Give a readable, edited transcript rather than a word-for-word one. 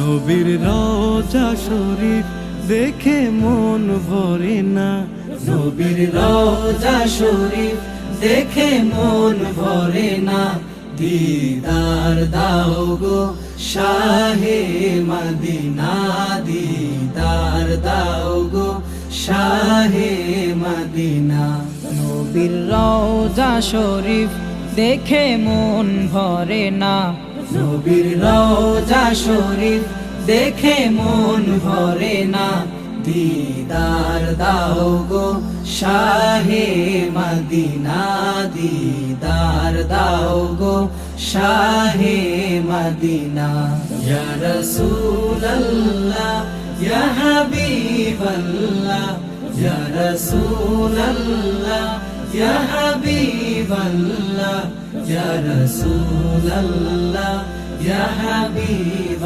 নবীর রওজা শরীফ দেখে মন ভরে না, নবীর রওজা শরীফ দেখে মন ভরে না। দিদার দাও গো শাহে মদিনা, দিদার দাও গো শাহে মদিনা। নবীর রওজা শরীফ দেখে মন ভরে না, নবীর রওজা শরীফ দেখে মন ভরে না। দিদার দাও গো শাহে মদিনা, দিদার দাও গো শাহে মদিনা। ইয়া রাসূলুল্লাহ ইয়া হাবিবাল্লাহ, ইয়া রাসূলুল্লাহ ইয়া হাবিবাল্লাহ, ইয়া রাসূলুল্লাহ ইয়া হাবিব